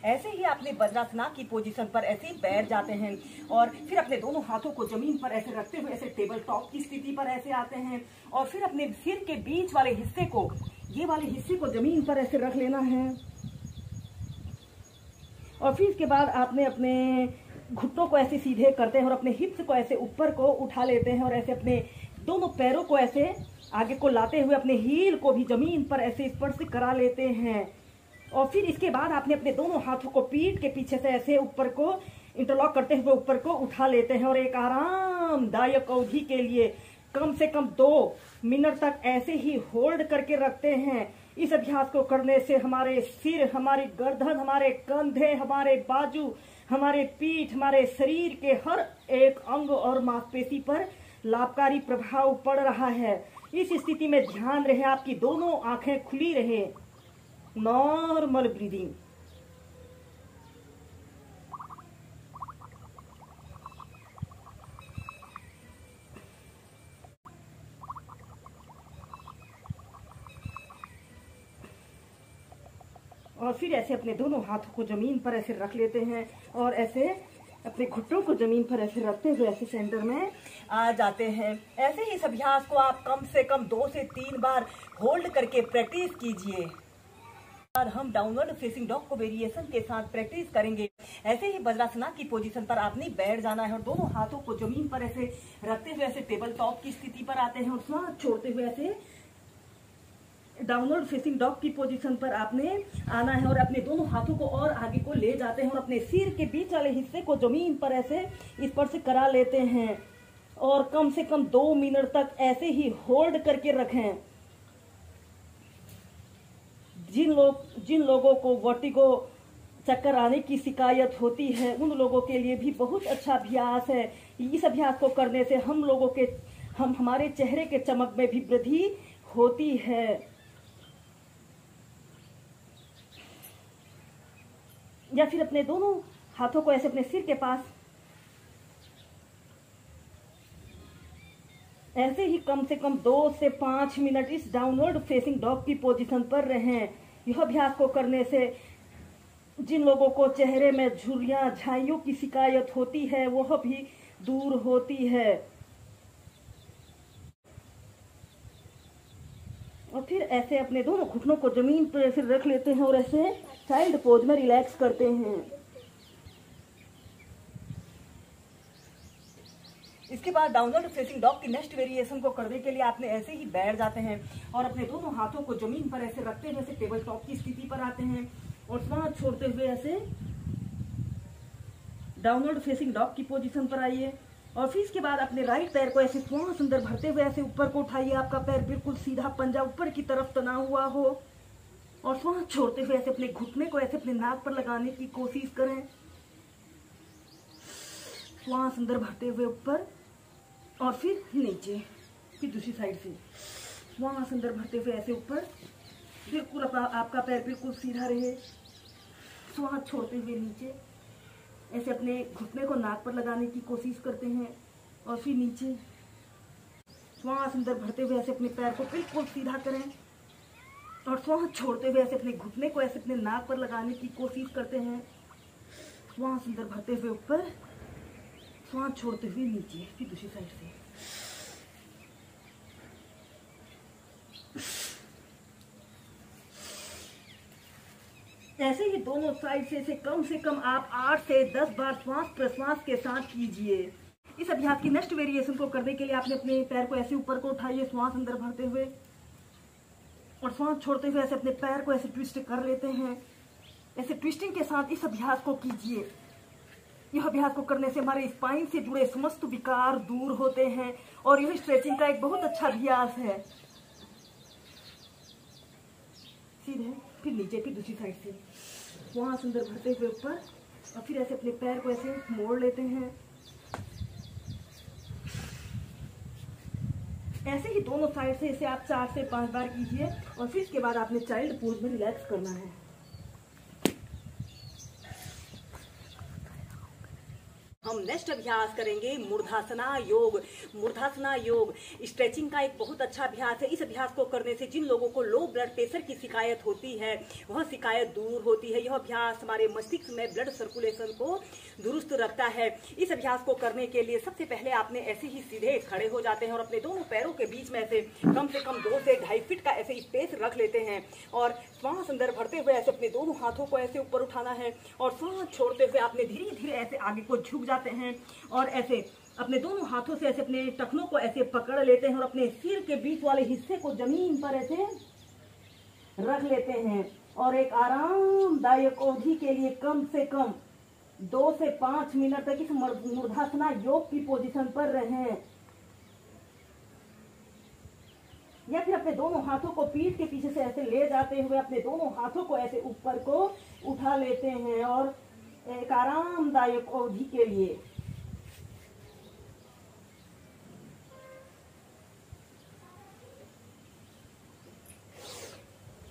ऐसे ही आपने वज्रासना की पोजीशन पर ऐसे ही बैठ जाते हैं और फिर अपने दोनों हाथों को जमीन पर ऐसे रखते हुए ऐसे टेबल टॉप की स्थिति पर ऐसे आते हैं और फिर अपने सिर के बीच वाले हिस्से को, ये वाले हिस्से को जमीन पर ऐसे रख लेना है। और फिर इसके बाद आपने अपने घुटनों को ऐसे सीधे करते हैं और अपने हिप्स को ऐसे ऊपर को उठा लेते हैं और ऐसे अपने दोनों पैरों को ऐसे आगे को लाते हुए अपने हील को भी जमीन पर ऐसे स्पर्श करा लेते हैं। और फिर इसके बाद आपने अपने दोनों हाथों को पीठ के पीछे से ऐसे ऊपर को इंटरलॉक करते हुए ऊपर को उठा लेते हैं और एक आरामदायक अवधि के लिए कम से कम 2 मिनट तक ऐसे ही होल्ड करके रखते हैं। इस अभ्यास को करने से हमारे सिर, हमारी गर्दन, हमारे कंधे, हमारे बाजू, हमारे पीठ, हमारे शरीर के हर एक अंग और मांसपेशी पर लाभकारी प्रभाव पड़ रहा है। इस स्थिति में ध्यान रहे आपकी दोनों आंखें खुली रहे। Normal breathing. और फिर ऐसे अपने दोनों हाथों को जमीन पर ऐसे रख लेते हैं और ऐसे अपने घुटनों को जमीन पर ऐसे रखते हुए ऐसे सेंटर में आ जाते हैं। ऐसे ही इस अभ्यास को आप कम से कम 2 से 3 बार होल्ड करके प्रैक्टिस कीजिए। और हम डाउनवर्ड फेसिंग डॉग को वेरिएशन के साथ प्रैक्टिस करेंगे। ऐसे ही वज्रासना की पोजीशन पर आपने बैठ जाना है और दोनों हाथों को जमीन पर ऐसे रखते हुए ऐसे टेबल टॉप की स्थिति पर आते हैं और सांस छोड़ते हुए ऐसे डाउनवर्ड फेसिंग डॉग की पोजीशन पर आपने आना है और अपने दोनों हाथों को और आगे को ले जाते हैं और अपने सिर के बीच वाले हिस्से को जमीन पर ऐसे स्पर्श करा लेते हैं और कम से कम 2 मिनट तक ऐसे ही होल्ड करके रखें। जिन लोगों को वर्टिगो, चक्कर आने की शिकायत होती है, उन लोगों के लिए भी बहुत अच्छा अभ्यास है। इस अभ्यास को करने से हमारे चेहरे के चमक में भी वृद्धि होती है। या फिर अपने दोनों हाथों को ऐसे अपने सिर के पास ऐसे ही कम से कम 2 से 5 मिनट इस डाउनवर्ड फेसिंग डॉग की पोजीशन पर रहें। यह अभ्यास को करने से जिन लोगों को चेहरे में झुर्रियां, झाइयों की शिकायत होती है वह भी दूर होती है। और फिर ऐसे अपने दोनों घुटनों को जमीन पर ऐसे रख लेते हैं और ऐसे चाइल्ड पोज में रिलैक्स करते हैं। इसके बाद डाउनवर्ड फेसिंग डॉग की नेक्स्ट वेरिएशन को करने के लिए आपने ऐसे ही बैठ जाते हैं और अपने दोनों हाथों को जमीन पर ऐसे रखते हुए ऐसे टेबल टॉप की स्थिति पर आते हैं और सांस छोड़ते हुए ऐसे डाउनवर्ड फेसिंग डॉग की पोजीशन पर आइए। और फिर इसके बाद अपने राइट पैर को ऐसे श्वास अंदर भरते हुए ऐसे ऊपर को उठाइए। आपका पैर बिल्कुल सीधा, पंजा ऊपर की तरफ तना हुआ हो और श्वास छोड़ते हुए ऐसे अपने घुटने को ऐसे अपने नाक पर लगाने की कोशिश करें। श्वास अंदर भरते हुए ऊपर और फिर नीचे, फिर दूसरी साइड से श्वास अंदर भरते हुए ऐसे ऊपर, बिल्कुल आपका पैर बिल्कुल सीधा रहे। श्वास छोड़ते हुए नीचे, ऐसे अपने घुटने को नाक पर लगाने की कोशिश करते हैं और फिर नीचे श्वास अंदर भरते हुए ऐसे अपने पैर को बिल्कुल सीधा करें और श्वास छोड़ते हुए ऐसे अपने घुटने को ऐसे अपने नाक पर लगाने की कोशिश करते हैं। श्वास अंदर भरते हुए ऊपर, श्वास छोड़ते हुए नीचे, फिर दूसरी साइड से। ऐसे ही दोनों साइड से कम आप 8 से 10 बार श्वास प्रश्वास के साथ कीजिए। इस अभ्यास की नेक्स्ट वेरिएशन को करने के लिए आपने अपने पैर को ऐसे ऊपर को उठाइए, श्वास अंदर भरते हुए और श्वास छोड़ते हुए ऐसे अपने पैर को ऐसे ट्विस्ट कर लेते हैं। ऐसे ट्विस्टिंग के साथ इस अभ्यास को कीजिए। यह अभ्यास को करने से हमारे स्पाइन से जुड़े समस्त विकार दूर होते हैं और यह स्ट्रेचिंग का एक बहुत अच्छा अभ्यास है। सीधे, फिर नीचे, फिर दूसरी साइड से श्वास अंदर भरते हुए ऊपर और फिर ऐसे अपने पैर को ऐसे मोड़ लेते हैं। ऐसे ही दोनों साइड से इसे आप 4 से 5 बार कीजिए और फिर इसके बाद आपने चाइल्ड पोज में रिलैक्स करना है। हम नेक्स्ट अभ्यास करेंगे मूर्धासना योग। मूर्धासना योग स्ट्रेचिंग का एक बहुत अच्छा अभ्यास है। इस अभ्यास को करने से जिन लोगों को लो ब्लड प्रेशर की शिकायत होती है वह शिकायत दूर होती है। यह अभ्यास हमारे मस्तिष्क में ब्लड सर्कुलेशन को दुरुस्त रखता है। इस अभ्यास को करने के लिए सबसे पहले आपने ऐसे ही सीधे खड़े हो जाते हैं और अपने दोनों पैरों के बीच में ऐसे कम से कम 2 से 2.5 फीट का ऐसे स्पेस रख लेते हैं और श्वास अंदर भरते हुए ऐसे अपने दोनों हाथों को ऐसे ऊपर उठाना है और श्वास छोड़ते हुए आपने धीरे धीरे ऐसे आगे को झुक जाते हैं और ऐसे अपने दोनों हाथों से ऐसे अपने टखनों को ऐसे पकड़ लेते हैं और अपने सिर के बीच वाले हिस्से को जमीन पर ऐसे रख लेते हैं और एक आरामदायक अवधि के लिए कम से कम 2 से 5 मिनट तक इस मूर्धासना योग की पोजीशन पर रहें या फिर अपने दोनों हाथों को पीठ के पीछे से ऐसे ले जाते हुए अपने दोनों हाथों को ऐसे ऊपर को उठा लेते हैं और एक आरामदायक अवधि के लिए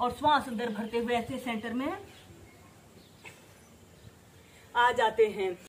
और श्वास अंदर भरते हुए ऐसे सेंटर में आ जाते हैं।